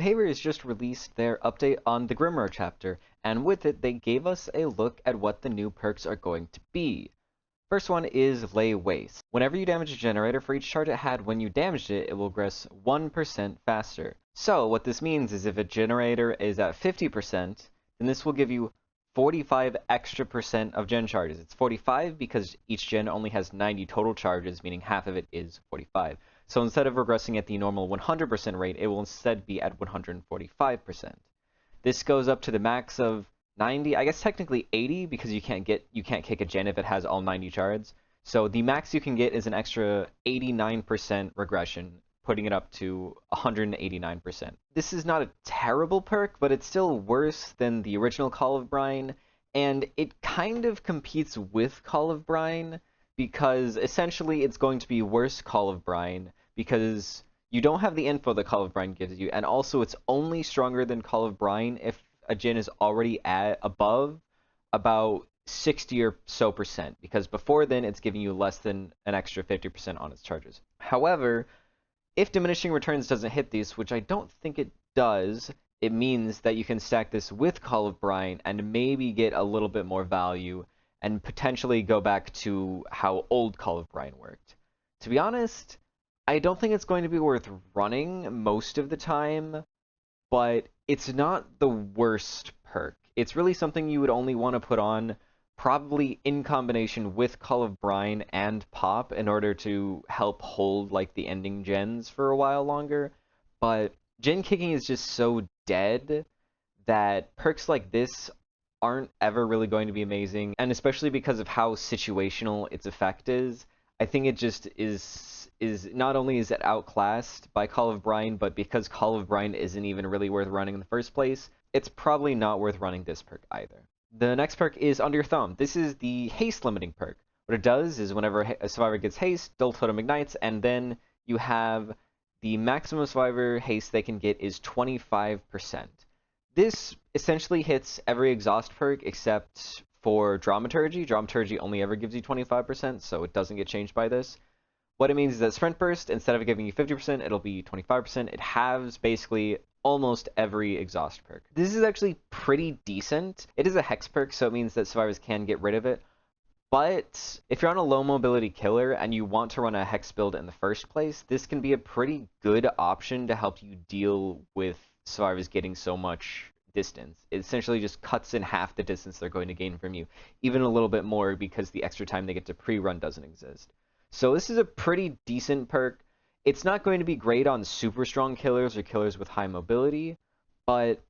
Behaviors just released their update on the Grimoire chapter, and with it, they gave us a look at what the new perks are going to be. First one is Lay Waste. Whenever you damage a generator, for each charge it had when you damaged it, it will regress 1% faster. So what this means is if a generator is at 50%, then this will give you 45 extra percent of gen charges. It's 45 because each gen only has 90 total charges, meaning half of it is 45. So instead of regressing at the normal 100% rate, it will instead be at 145%. This goes up to the max of 90, I guess technically 80 because you can't kick a gen if it has all 90 shards. So the max you can get is an extra 89% regression, putting it up to 189%. This is not a terrible perk, but it's still worse than the original Call of Brine, and it kind of competes with Call of Brine because essentially it's going to be worse Call of Brine because you don't have the info that Call of Brine gives you, and also it's only stronger than Call of Brine if a gen is already at above about 60 or so percent, because before then it's giving you less than an extra 50% on its charges. However, if diminishing returns doesn't hit these, which I don't think it does, it means that you can stack this with Call of Brine and maybe get a little bit more value and potentially go back to how old Call of Brine worked. To be honest, I don't think it's going to be worth running most of the time, but it's not the worst perk. It's really something you would only want to put on probably in combination with Call of Brine and Pop in order to help hold like the ending gens for a while longer. But gen kicking is just so dead that perks like this aren't ever really going to be amazing, and especially because of how situational its effect is, I think it just is not only is it outclassed by Call of Brine, but because Call of Brine isn't even really worth running in the first place, it's probably not worth running this perk either. The next perk is Under Your Thumb. This is the haste limiting perk. What it does is whenever a survivor gets haste, Dull Totem ignites, and then you have the maximum survivor haste they can get is 25%. This essentially hits every exhaust perk except for Dramaturgy. Dramaturgy only ever gives you 25%, so it doesn't get changed by this. What it means is that Sprint Burst, instead of giving you 50%, it'll be 25%. It halves basically almost every exhaust perk. This is actually pretty decent. It is a hex perk, so it means that survivors can get rid of it. But if you're on a low mobility killer and you want to run a hex build in the first place, this can be a pretty good option to help you deal with survivors getting so much distance. It essentially just cuts in half the distance they're going to gain from you, even a little bit more because the extra time they get to pre-run doesn't exist. So this is a pretty decent perk. It's not going to be great on super strong killers or killers with high mobility, but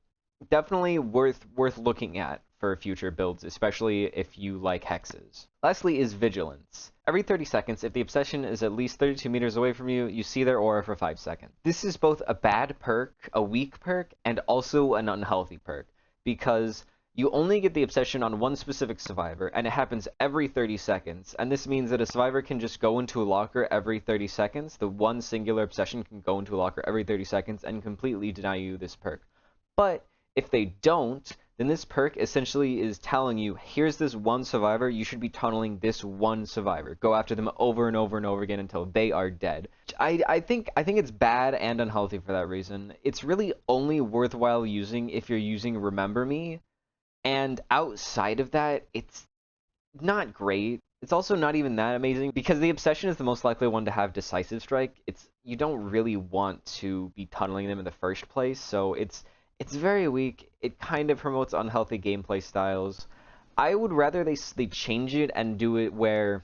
definitely worth looking at for future builds, especially if you like hexes. Lastly is Vigilance. Every 30 seconds, if the obsession is at least 32 meters away from you, you see their aura for 5 seconds. This is both a bad perk, a weak perk, and also an unhealthy perk, because you only get the obsession on one specific survivor, and it happens every 30 seconds, and this means that a survivor can just go into a locker every 30 seconds. The one singular obsession can go into a locker every 30 seconds and completely deny you this perk. But if they don't, then this perk essentially is telling you, here's this one survivor, you should be tunneling this one survivor. Go after them over and over and over again until they are dead. I think it's bad and unhealthy for that reason. It's really only worthwhile using if you're using Remember Me, and outside of that, it's not great. It's also not even that amazing because the obsession is the most likely one to have Decisive Strike. You don't really want to be tunneling them in the first place, so it's very weak. It kind of promotes unhealthy gameplay styles. I would rather they change it and do it where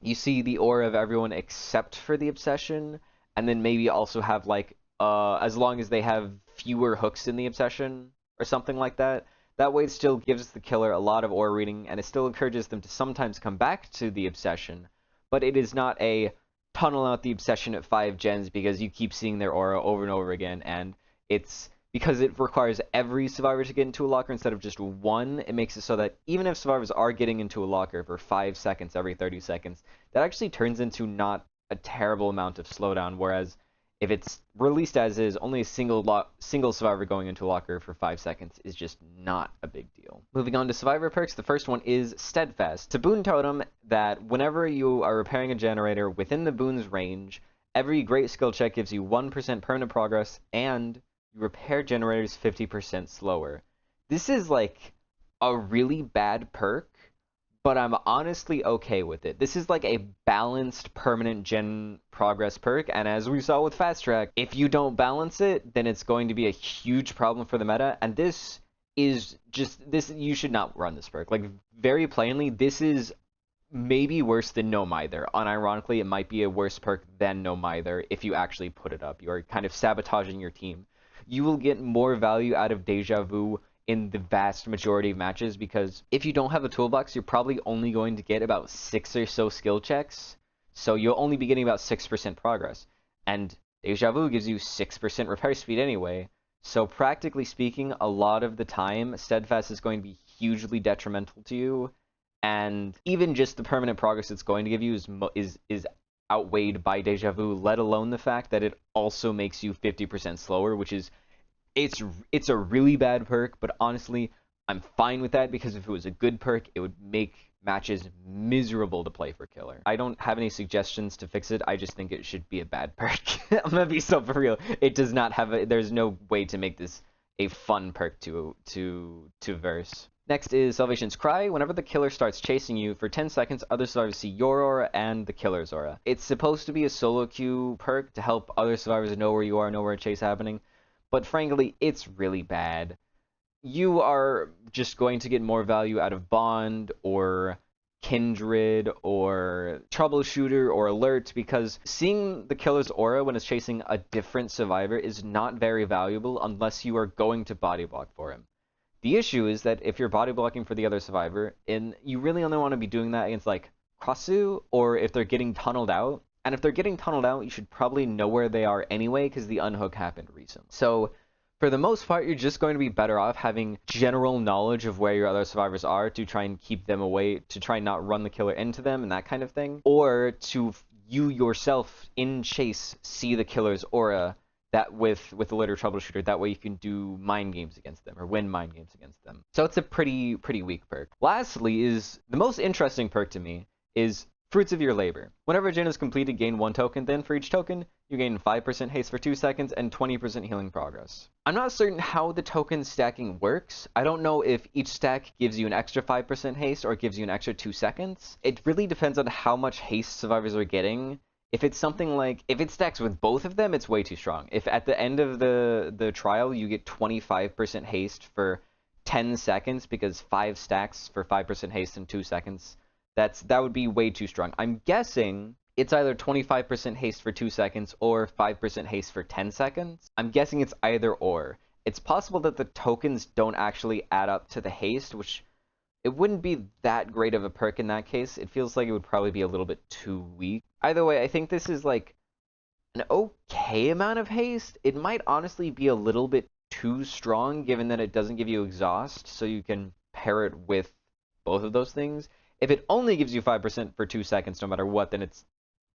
you see the aura of everyone except for the obsession, and then maybe also have like as long as they have fewer hooks in the obsession or something like that. That way it still gives the killer a lot of aura reading, and it still encourages them to sometimes come back to the obsession, but it is not a tunnel out the obsession at 5 gens because you keep seeing their aura over and over again, and it's because it requires every survivor to get into a locker instead of just one. It makes it so that even if survivors are getting into a locker for 5 seconds every 30 seconds, that actually turns into not a terrible amount of slowdown, whereas if it's released as is, only a single survivor going into a locker for 5 seconds is just not a big deal. Moving on to survivor perks, the first one is Steadfast. It's a boon totem that whenever you are repairing a generator within the boon's range, every great skill check gives you 1% permanent progress, and you repair generators 50% slower. This is like a really bad perk, but I'm honestly okay with it. This is like a balanced permanent gen progress perk, and as we saw with Fast Track, if you don't balance it, then it's going to be a huge problem for the meta, and this is just, you should not run this perk. Like, very plainly, this is maybe worse than No Mither. Unironically, it might be a worse perk than No Mither if you actually put it up. You are kind of sabotaging your team. You will get more value out of Deja Vu in the vast majority of matches, because if you don't have a toolbox, you're probably only going to get about 6 or so skill checks, so you'll only be getting about 6% progress. And Deja Vu gives you 6% repair speed anyway, so practically speaking, a lot of the time, Steadfast is going to be hugely detrimental to you, and even just the permanent progress it's going to give you is outweighed by Deja Vu, let alone the fact that it also makes you 50% slower, which is, it's a really bad perk, but honestly, I'm fine with that, because if it was a good perk, it would make matches miserable to play for Killer. I don't have any suggestions to fix it, I just think it should be a bad perk. I'm gonna be so for real. It does not have there's no way to make this a fun perk to verse. Next is Salvation's Cry. Whenever the killer starts chasing you, for 10 seconds, other survivors see your aura and the killer's aura. It's supposed to be a solo queue perk to help other survivors know where you are, know where a chase is happening, but frankly, it's really bad. You are just going to get more value out of Bond or Kindred or Troubleshooter or Alert, because seeing the killer's aura when it's chasing a different survivor is not very valuable unless you are going to body block for him. The issue is that if you're body blocking for the other survivor, and you really only want to be doing that against like Krasu, or if they're getting tunneled out, and if they're getting tunneled out, you should probably know where they are anyway, because the unhook happened recently. So for the most part, you're just going to be better off having general knowledge of where your other survivors are to try and keep them away, to try and not run the killer into them and that kind of thing, or to you yourself in chase see the killer's aura, that with the later Troubleshooter, that way you can do mind games against them, or win mind games against them. So it's a pretty weak perk. Lastly, is the most interesting perk to me, is Fruits of Your Labor. Whenever a gen is completed, gain 1 token, then for each token, you gain 5% haste for 2 seconds and 20% healing progress. I'm not certain how the token stacking works. I don't know if each stack gives you an extra 5% haste or gives you an extra 2 seconds. It really depends on how much haste survivors are getting. If it's something like, if it stacks with both of them, it's way too strong. If at the end of the trial you get 25% haste for 10 seconds, because 5 stacks for 5% haste in 2 seconds, that would be way too strong. I'm guessing it's either 25% haste for 2 seconds or 5% haste for 10 seconds. I'm guessing it's either or. It's possible that the tokens don't actually add up to the haste, which it wouldn't be that great of a perk in that case. It feels like it would probably be a little bit too weak. Either way, I think this is like an okay amount of haste. It might honestly be a little bit too strong, given that it doesn't give you exhaust, so you can pair it with both of those things. If it only gives you 5% for 2 seconds no matter what, then it's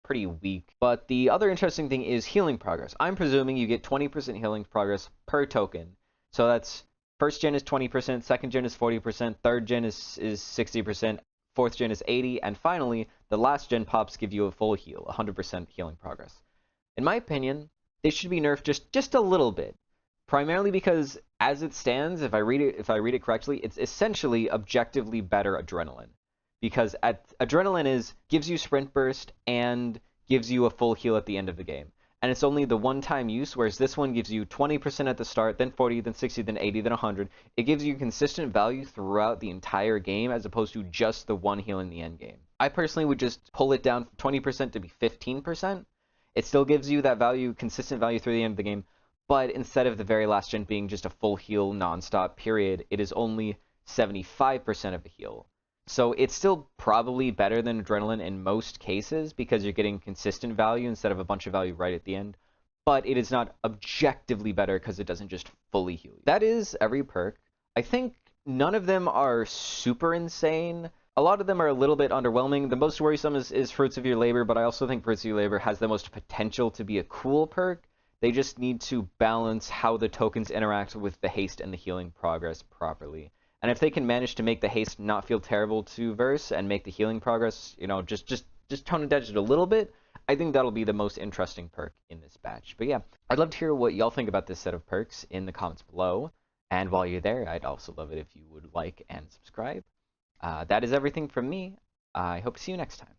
pretty weak. But the other interesting thing is healing progress. I'm presuming you get 20% healing progress per token. So that's first gen is 20%, second gen is 40%, third gen is 60%, fourth gen is 80%, and finally, the last gen pops give you a full heal, 100% healing progress. In my opinion, they should be nerfed just a little bit. Primarily because, as it stands, if I read it correctly, it's essentially objectively better adrenaline. Because adrenaline gives you sprint burst and gives you a full heal at the end of the game. And it's only the one-time use, whereas this one gives you 20% at the start, then 40, then 60, then 80, then 100. It gives you consistent value throughout the entire game, as opposed to just the one heal in the end game. I personally would just pull it down from 20% to be 15%. It still gives you that value, consistent value through the end of the game, but instead of the very last gen being just a full heal non-stop period, it is only 75% of a heal. So it's still probably better than adrenaline in most cases, because you're getting consistent value instead of a bunch of value right at the end. But it is not objectively better because it doesn't just fully heal you. That is every perk. I think none of them are super insane. A lot of them are a little bit underwhelming. The most worrisome is Fruits of Your Labor, but I also think Fruits of Your Labor has the most potential to be a cool perk. They just need to balance how the tokens interact with the haste and the healing progress properly. And if they can manage to make the haste not feel terrible to verse and make the healing progress, just tone it down just a little bit, I think that'll be the most interesting perk in this batch. But yeah, I'd love to hear what y'all think about this set of perks in the comments below. And while you're there, I'd also love it if you would like and subscribe. That is everything from me. I hope to see you next time.